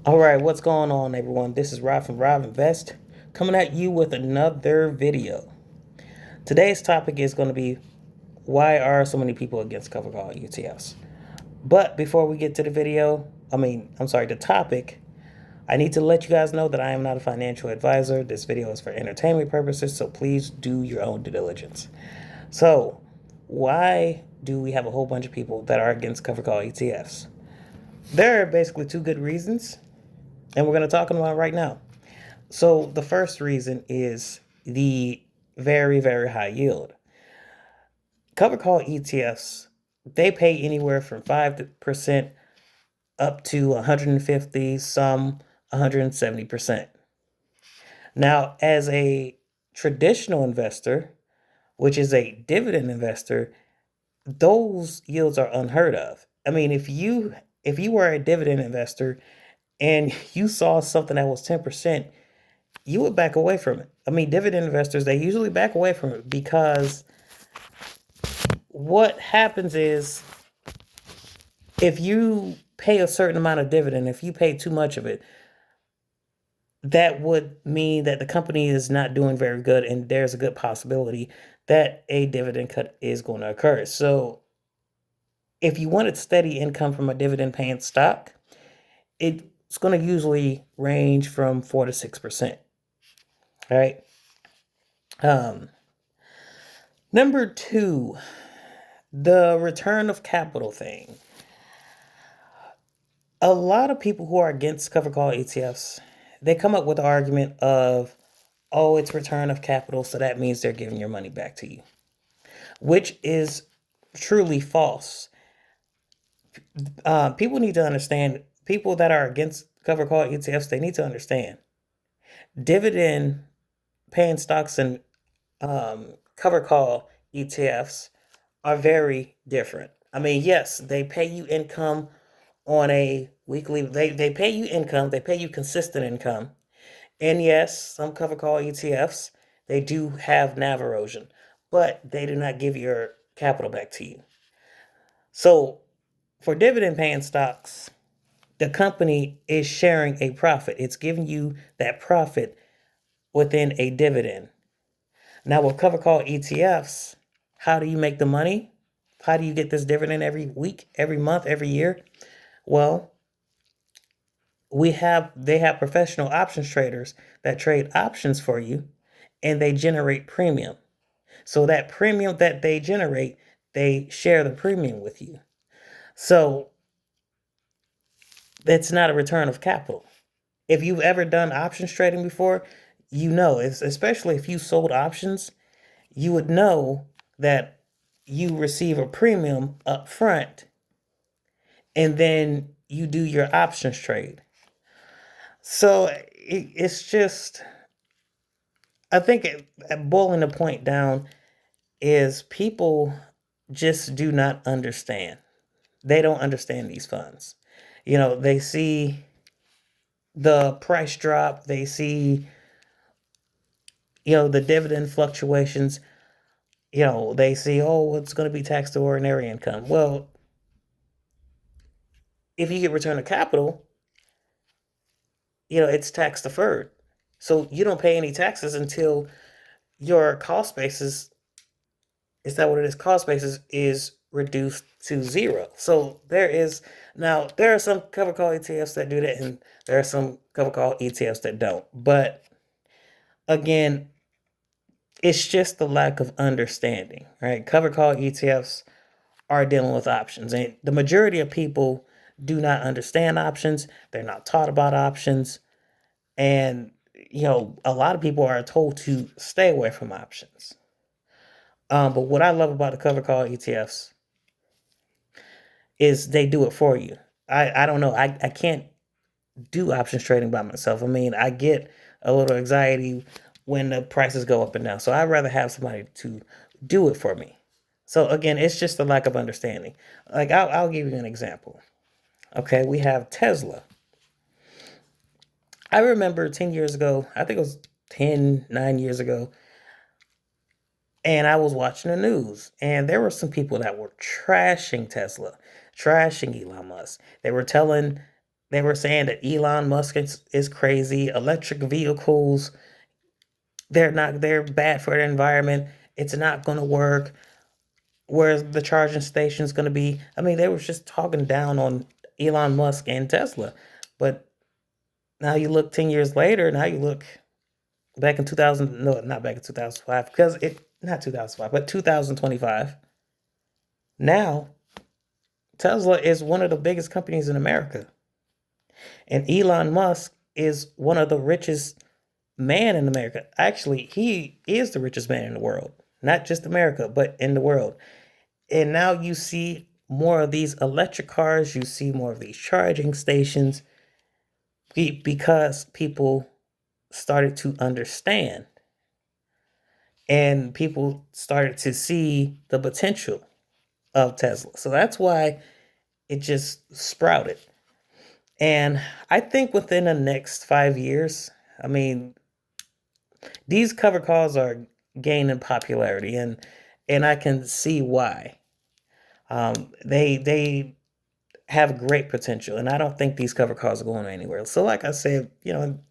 All right, what's going on, everyone? This is Rob from Rob Invest coming at you with another video. Today's topic is going to be why are so many people against covered call ETFs? But before we get to the video, the topic, I need to let you guys know that I am not a financial advisor. This video is for entertainment purposes, so please do your own due diligence. So, why do we have a whole bunch of people that are against covered call ETFs? There are basically two good reasons, and we're going to talk about it right now. So the first reason is the very, very high yield. Covered call ETFs, they pay anywhere from 5% up to 150, some 170%. Now, as a traditional investor, which is a dividend investor, those yields are unheard of. I mean, if you were a dividend investor and you saw something that was 10%, you would back away from it. I mean, dividend investors, they usually back away from it because what happens is if you pay a certain amount of dividend, if you pay too much of it, that would mean that the company is not doing very good, and there's a good possibility that a dividend cut is going to occur. So, if you wanted steady income from a dividend paying stock, it's going to usually range from 4 to 6%. All right. Um, Number two, the return of capital thing. A lot of people who are against covered call ETFs, they come up with the argument of, oh, it's return of capital, so that means they're giving your money back to you, which is truly false. People need to understand, people that are against covered call ETFs, they need to understand dividend paying stocks and covered call ETFs are very different. I mean, yes, they pay you income on a weekly, they pay you income, they pay you consistent income. And yes, some cover call ETFs, they do have NAV erosion, but they do not give your capital back to you. So for dividend paying stocks, the company is sharing a profit. It's giving you that profit within a dividend. Now with cover call ETFs, how do you make the money? How do you get this dividend every week, every month, every year? Well, they have professional options traders that trade options for you, and they generate premium. So that premium that they generate, they share the premium with you. So that's not a return of capital. If you've ever done options trading before, you know, especially if you sold options, you would know that you receive a premium up front and then you do your options trade. So it's just, I think boiling the point down is people just do not understand. They don't understand these funds. You know, they see the price drop, they see, the dividend fluctuations, they see, oh, it's going to be taxed to ordinary income. Well, if you get return of capital, it's tax deferred. So you don't pay any taxes until your cost basis, is that what it is? Cost basis is reduced to zero. So there are some cover call ETFs that do that, and there are some cover call ETFs that don't. But again, it's just the lack of understanding, right? Cover call ETFs are dealing with options, and the majority of people do not understand options. They're not taught about options, and a lot of people are told to stay away from options. But what I love about the cover call ETFs is they do it for you. I don't know. I can't do options trading by myself. I mean, I get a little anxiety when the prices go up and down. So I'd rather have somebody to do it for me. So again, it's just a lack of understanding. Like I'll give you an example. Okay, we have Tesla. I remember 10 years ago, I think it was 9 years ago, and I was watching the news, and there were some people that were trashing Tesla, trashing Elon Musk. They were telling They were saying that Elon Musk is crazy. Electric vehicles, they're bad for the environment. It's not going to work. Where's the charging station is going to be? I mean, they were just talking down on Elon Musk and Tesla. But now you look 10 years later, now you look back in 2000, no, not back in 2005, because not 2005, but 2025. Now, Tesla is one of the biggest companies in America. And Elon Musk is one of the richest man in America. Actually, he is the richest man in the world. Not just America, but in the world. And now you see more of these electric cars, you see more of these charging stations because people started to understand and people started to see the potential of Tesla. So that's why it just sprouted. And I think within the next 5 years, I mean, these cover calls are gaining popularity, and I can see why. They have great potential, and I don't think these cover calls are going anywhere. So, like I said,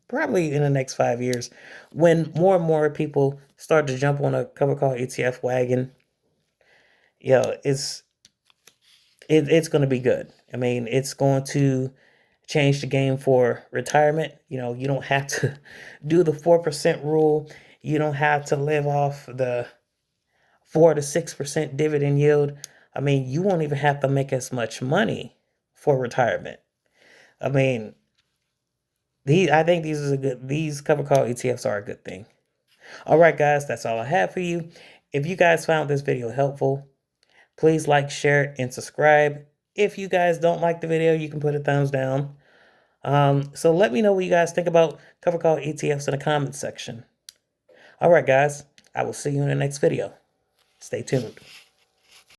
probably in the next 5 years, when more and more people start to jump on a cover call ETF wagon, it's going to be good. I mean, it's going to change the game for retirement. You don't have to do the 4% rule. You don't have to live off the 4 to 6% dividend yield. I mean, you won't even have to make as much money for retirement. I mean, I think these cover call ETFs are a good thing. All right, guys, that's all I have for you. If you guys found this video helpful, please like, share, and subscribe. If you guys don't like the video, you can put a thumbs down. So let me know what you guys think about cover call ETFs in the comments section. All right, guys, I will see you in the next video. Stay tuned.